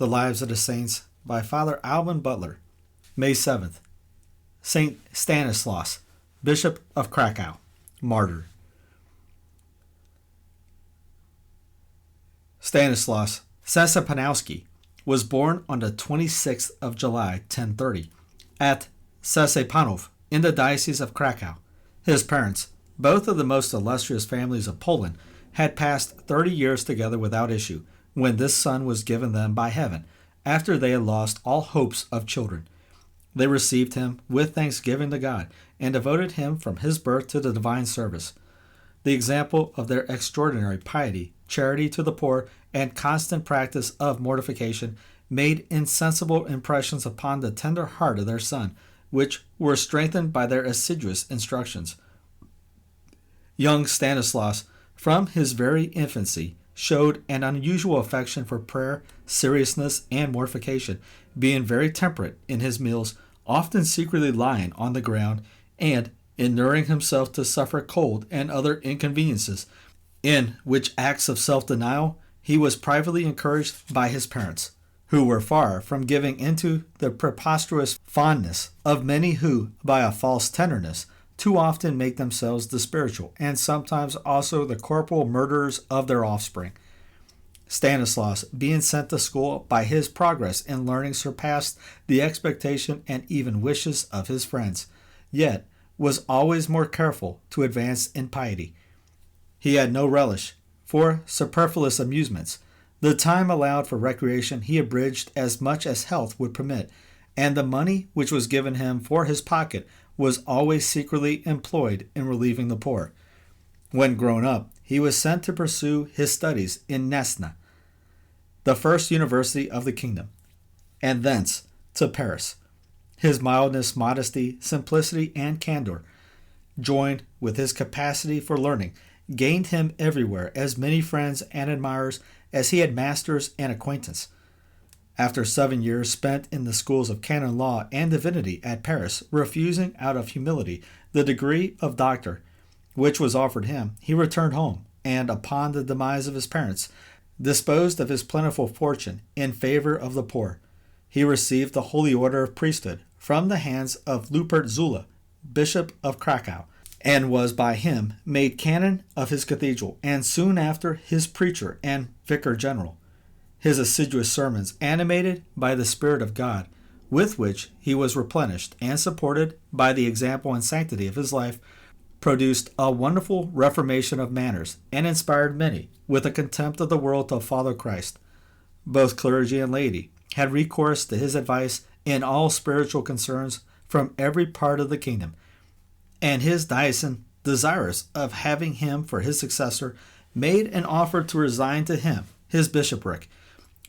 The Lives of the Saints by Father Alban, Butler. May 7th. Saint Stanislaus, Bishop of Krakow, Martyr. Stanislaus Sasapanowski was born on the 26th of July, 1030, at Sasapanów in the Diocese of Krakow. His parents, both of the most illustrious families of Poland, had passed 30 years together without issue when this son was given them by heaven, after they had lost all hopes of children. They received him with thanksgiving to God and devoted him from his birth to the divine service. The example of their extraordinary piety, charity to the poor, and constant practice of mortification made insensible impressions upon the tender heart of their son, which were strengthened by their assiduous instructions. Young Stanislaus, from his very infancy, showed an unusual affection for prayer, seriousness, and mortification, being very temperate in his meals, often secretly lying on the ground, and inuring himself to suffer cold and other inconveniences, in which acts of self-denial he was privately encouraged by his parents, who were far from giving into the preposterous fondness of many who, by a false tenderness, too often make themselves the spiritual and sometimes also the corporal murderers of their offspring. Stanislaus, being sent to school by his progress in learning, surpassed the expectation and even wishes of his friends, yet was always more careful to advance in piety. He had no relish for superfluous amusements. The time allowed for recreation he abridged as much as health would permit, and the money which was given him for his pocket was always secretly employed in relieving the poor. When grown up, he was sent to pursue his studies in Nesna, the first university of the kingdom, and thence to Paris. His mildness, modesty, simplicity, and candor, joined with his capacity for learning, gained him everywhere as many friends and admirers as he had masters and acquaintance. After 7 years spent in the schools of canon law and divinity at Paris, refusing out of humility the degree of doctor which was offered him, he returned home, and upon the demise of his parents, disposed of his plentiful fortune in favor of the poor. He received the holy order of priesthood from the hands of Rupert Zula, Bishop of Krakow, and was by him made canon of his cathedral, and soon after his preacher and vicar general. His assiduous sermons, animated by the Spirit of God, with which he was replenished and supported by the example and sanctity of his life, produced a wonderful reformation of manners, and inspired many, with a contempt of the world, to follow Christ. Both clergy and laity had recourse to his advice in all spiritual concerns from every part of the kingdom, and his diocesan, desirous of having him for his successor, made an offer to resign to him his bishopric,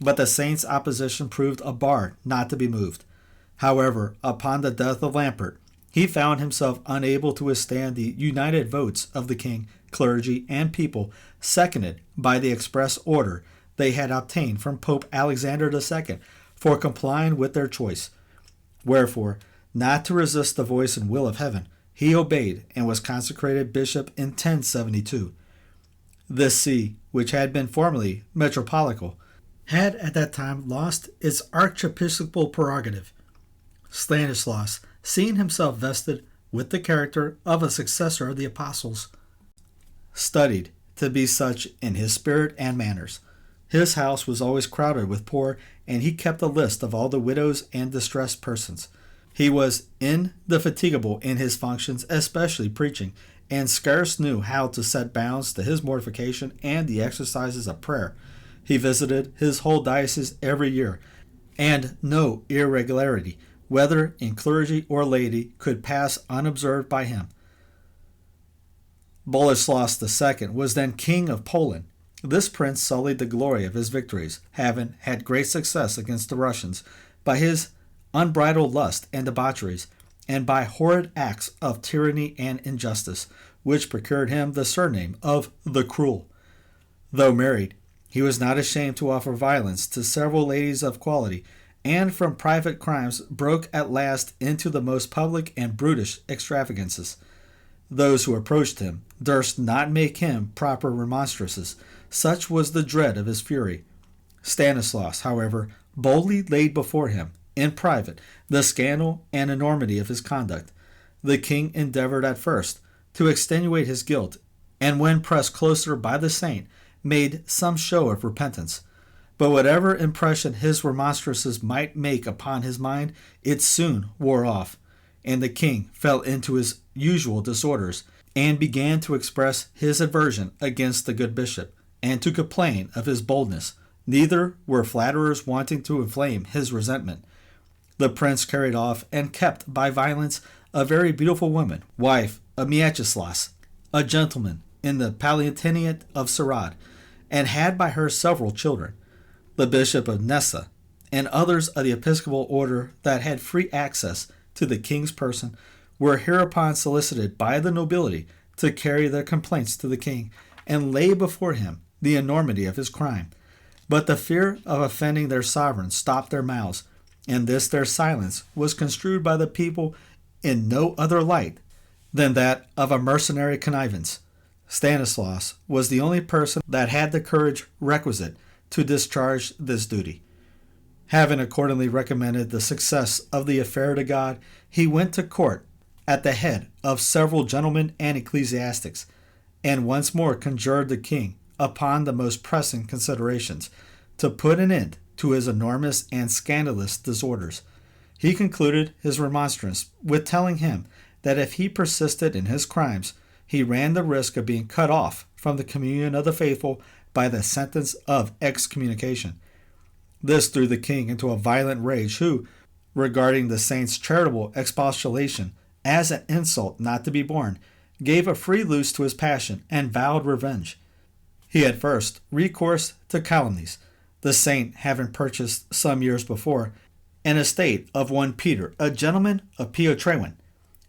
but the saint's opposition proved a bar not to be moved. However, upon the death of Lambert, he found himself unable to withstand the united votes of the king, clergy, and people, seconded by the express order they had obtained from Pope Alexander II for complying with their choice. Wherefore, not to resist the voice and will of heaven, he obeyed and was consecrated bishop in 1072. This see, which had been formerly metropolitical, had at that time lost its archiepiscopal prerogative. Stanislaus, seeing himself vested with the character of a successor of the apostles, studied to be such in his spirit and manners. His house was always crowded with poor, and he kept a list of all the widows and distressed persons. He was indefatigable in his functions, especially preaching, and scarce knew how to set bounds to his mortification and the exercises of prayer. He visited his whole diocese every year, and no irregularity, whether in clergy or laity, could pass unobserved by him. Boleslaus II was then King of Poland. This prince sullied the glory of his victories, having had great success against the Russians by his unbridled lust and debaucheries, and by horrid acts of tyranny and injustice, which procured him the surname of the Cruel. Though married, he was not ashamed to offer violence to several ladies of quality, and from private crimes broke at last into the most public and brutish extravagances. Those who approached him durst not make him proper remonstrances, such was the dread of his fury. Stanislaus, however, boldly laid before him, in private, the scandal and enormity of his conduct. The king endeavored at first to extenuate his guilt, and when pressed closer by the saint, made some show of repentance. But whatever impression his remonstrances might make upon his mind, it soon wore off, and the king fell into his usual disorders, and began to express his aversion against the good bishop, and to complain of his boldness. Neither were flatterers wanting to inflame his resentment. The prince carried off and kept by violence a very beautiful woman, wife of Mieczyslas, a gentleman in the Palatinate of Sarad, and had by her several children. The bishop of Nessa, and others of the episcopal order that had free access to the king's person, were hereupon solicited by the nobility to carry their complaints to the king, and lay before him the enormity of his crime. But the fear of offending their sovereign stopped their mouths, and this their silence was construed by the people in no other light than that of a mercenary connivance. Stanislaus was the only person that had the courage requisite to discharge this duty. Having accordingly recommended the success of the affair to God, he went to court at the head of several gentlemen and ecclesiastics, and once more conjured the king, upon the most pressing considerations, to put an end to his enormous and scandalous disorders. He concluded his remonstrance with telling him that if he persisted in his crimes, he ran the risk of being cut off from the communion of the faithful by the sentence of excommunication. This threw the king into a violent rage, who, regarding the saint's charitable expostulation as an insult not to be borne, gave a free loose to his passion and vowed revenge. He had first recourse to calumnies, the saint having purchased some years before an estate of one Peter, a gentleman of Piotrewin,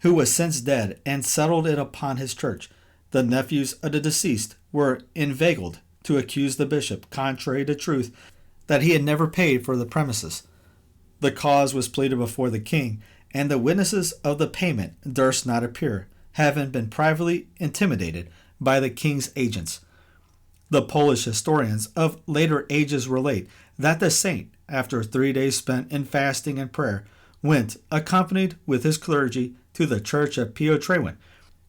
who was since dead, and settled it upon his church. The nephews of the deceased were inveigled to accuse the bishop, contrary to truth, that he had never paid for the premises. The cause was pleaded before the king, and the witnesses of the payment durst not appear, having been privately intimidated by the king's agents. The Polish historians of later ages relate that the saint, after 3 days spent in fasting and prayer, went, accompanied with his clergy, to the church of Piotrewin,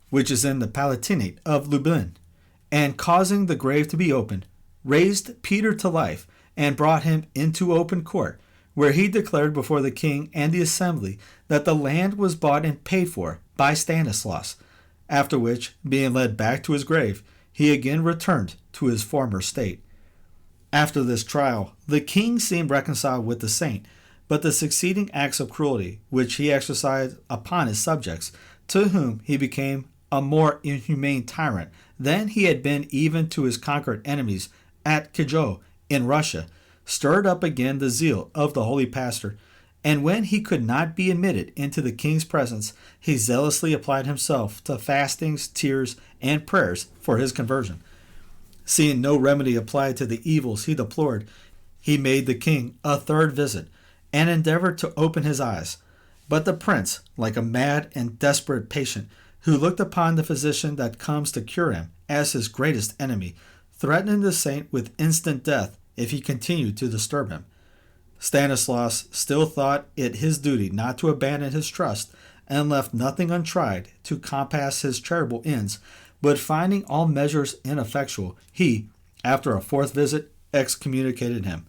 which is in the Palatinate of Lublin, and causing the grave to be opened, raised Peter to life, and brought him into open court, where he declared before the king and the assembly that the land was bought and paid for by Stanislas, after which, being led back to his grave, he again returned to his former state. After this trial, the king seemed reconciled with the saint, but the succeeding acts of cruelty which he exercised upon his subjects, to whom he became a more inhumane tyrant than he had been even to his conquered enemies at Kracow in Russia, stirred up again the zeal of the holy pastor, and when he could not be admitted into the king's presence, he zealously applied himself to fastings, tears, and prayers for his conversion. Seeing no remedy applied to the evils he deplored, he made the king a third visit, and endeavored to open his eyes. But the prince, like a mad and desperate patient, who looked upon the physician that comes to cure him as his greatest enemy, threatened the saint with instant death if he continued to disturb him. Stanislaus still thought it his duty not to abandon his trust, and left nothing untried to compass his charitable ends, but finding all measures ineffectual, he, after a fourth visit, excommunicated him.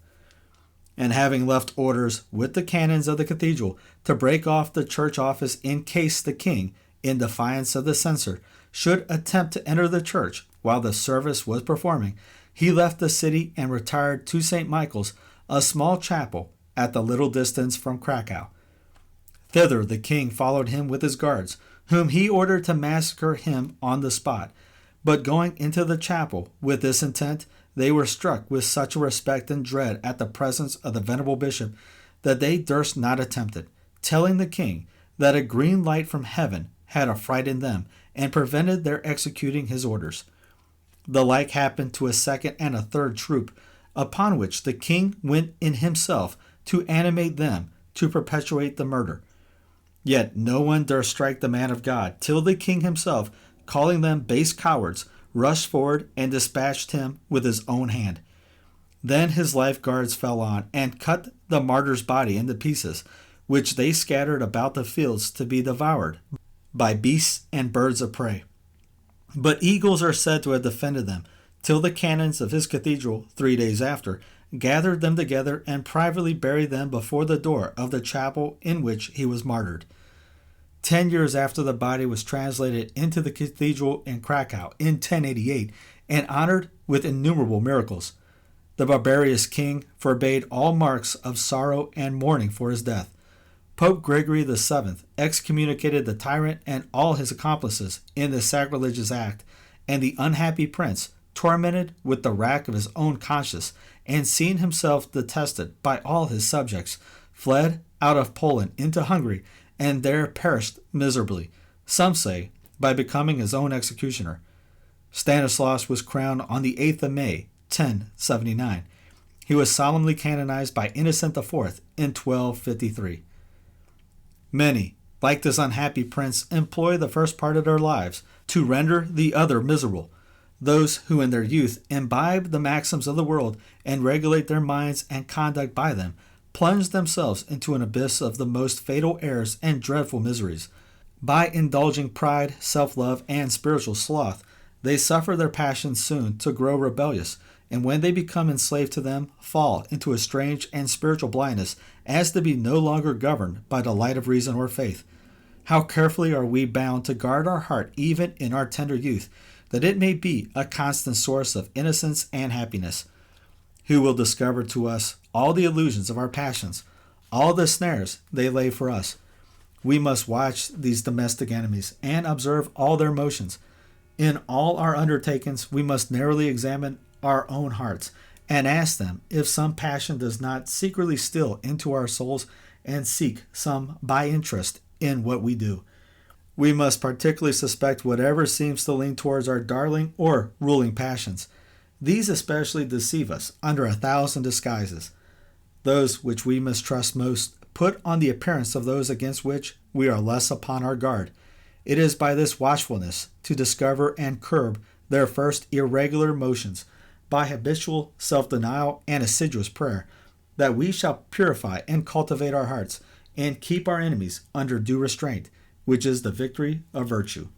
And having left orders with the canons of the cathedral to break off the church office in case the king, in defiance of the censor, should attempt to enter the church while the service was performing, he left the city and retired to St. Michael's, a small chapel at the little distance from Krakow. Thither the king followed him with his guards, whom he ordered to massacre him on the spot. But going into the chapel with this intent, they were struck with such a respect and dread at the presence of the venerable bishop that they durst not attempt it, telling the king that a green light from heaven had affrighted them and prevented their executing his orders. The like happened to a second and a third troop, upon which the king went in himself to animate them to perpetuate the murder. Yet no one durst strike the man of God, till the king himself, calling them base cowards, rushed forward and dispatched him with his own hand. Then his lifeguards fell on and cut the martyr's body into pieces, which they scattered about the fields to be devoured by beasts and birds of prey. But eagles are said to have defended them, till the canons of his cathedral, 3 days after, gathered them together and privately buried them before the door of the chapel in which he was martyred. 10 years after the body was translated into the cathedral in Krakow in 1088 and honored with innumerable miracles, the barbarous king forbade all marks of sorrow and mourning for his death. Pope Gregory VII excommunicated the tyrant and all his accomplices in this sacrilegious act, and the unhappy prince, tormented with the rack of his own conscience and seeing himself detested by all his subjects, fled out of Poland into Hungary and there perished miserably, some say by becoming his own executioner. Stanislas was crowned on the 8th of May, 1079. He was solemnly canonized by Innocent IV in 1253. Many, like this unhappy prince, employ the first part of their lives to render the other miserable. Those who in their youth imbibe the maxims of the world and regulate their minds and conduct by them, plunge themselves into an abyss of the most fatal errors and dreadful miseries. By indulging pride, self-love, and spiritual sloth, they suffer their passions soon to grow rebellious, and when they become enslaved to them, fall into a strange and spiritual blindness as to be no longer governed by the light of reason or faith. How carefully are we bound to guard our heart even in our tender youth, that it may be a constant source of innocence and happiness. Who will discover to us all the illusions of our passions, all the snares they lay for us? We must watch these domestic enemies and observe all their motions. In all our undertakings, we must narrowly examine our own hearts and ask them if some passion does not secretly steal into our souls and seek some by interest in what we do. We must particularly suspect whatever seems to lean towards our darling or ruling passions. These especially deceive us under 1,000 disguises. Those which we mistrust most put on the appearance of those against which we are less upon our guard. It is by this watchfulness to discover and curb their first irregular motions, by habitual self-denial and assiduous prayer, that we shall purify and cultivate our hearts, and keep our enemies under due restraint, which is the victory of virtue.